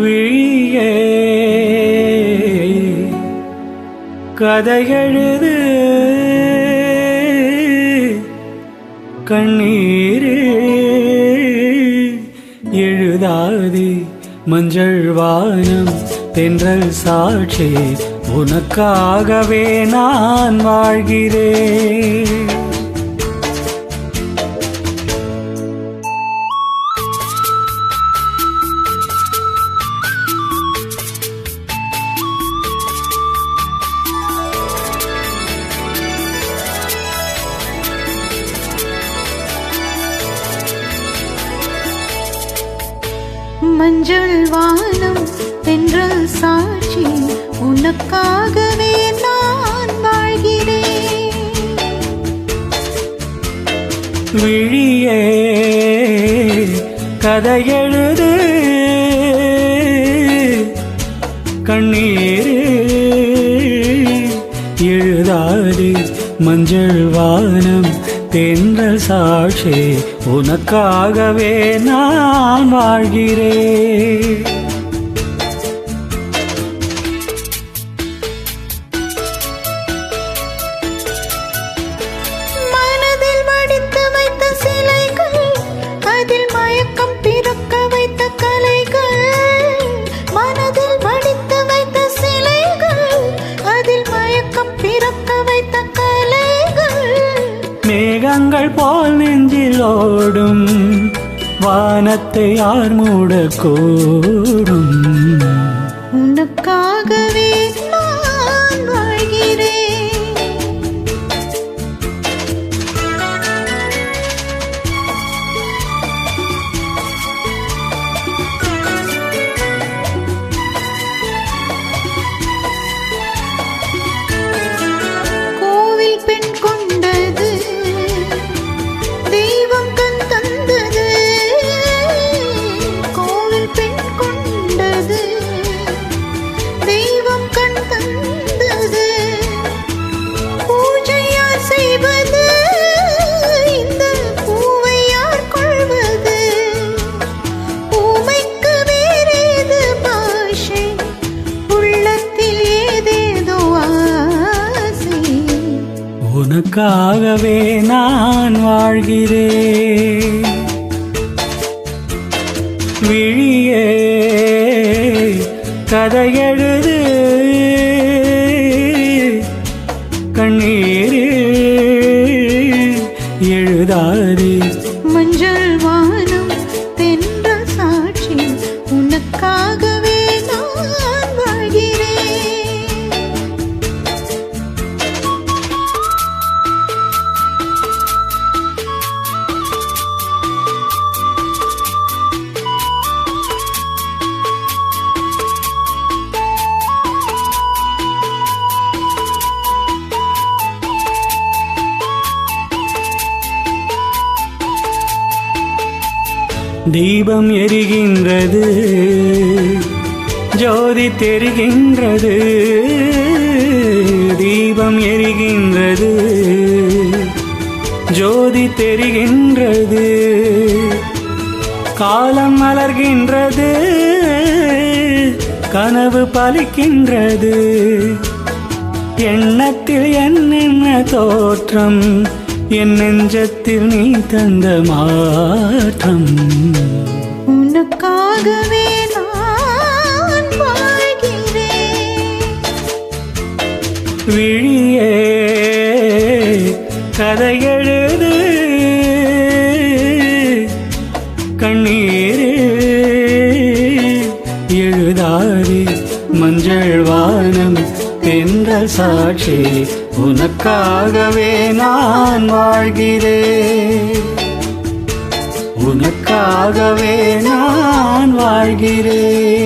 விழியே கதையெழுது கண்ணீரே எழுதாதே மஞ்சள் வானம் தென்றல் சாட்சி உனக்காகவே நான் வாழ்கிறேன். மஞ்சள் வானம் தென்றல் சாட்சி உனக்காகவே நான் வாழ்கிறேன். விழியே கதையெழுது கண்ணீரே எழுதாதே மஞ்சள் வானம் தென்றல் சாட்சி உனக்காகவே நான் வாழ்கிறேன். மனதில் வடித்து வைத்த சிலைகள், அதில் மயக்கம் பிறக்க வைத்த கலைகள். மனதில் வடித்து வைத்த சிலைகள், அதில் மயக்கம் பிறக்க வைத்த கலைகள். மேகங்கள் போல் நெஞ்சில் ஓடும் வானத்தை யார் மூடக்கூடும். உனக்காகவே நான் வாழ்கிறேன். கோவில் பெண் கொண்டது தெய்வம் கண் தந்தது. கோவில் பெண் கொண்டது தெய்வம் கண் தந்தது. பூஜை யார் செய்வது, இந்த பூவை யார் கொள்வது? பூமைக்கு வேறேது பாஷை, உள்ளத்தில் ஏதேதோ ஆசை. உனக்காகவே நான் வாழ்கிறேன். விழியே கதையெழுது கண்ணீரே எழுதாதே மஞ்சள் வானம் தென்றல் சாட்சி உனக்காகவே நான் வாழ்கிறேன். தீபம் எரிகின்றது, ஜோதி தெரிகின்றது. தீபம் எரிகின்றது, ஜோதி தெரிகின்றது. காலம் மலர்கின்றது, கனவு பலிக்கின்றது. எண்ணத்தில் என்னென்ன தோற்றம், என் நெஞ்சத்தில் நீ தந்த மாற்றம். உனக்காகவே நான் வாழ்கிறேன். விழியே கதையெழுது கண்ணீரே எழுதாதே மஞ்சள் வானம் தென்றல் சாட்சி உனக்காகவே நான் வாழ்கிறேன். உனக்காகவே நான் வாழ்கிறேன்.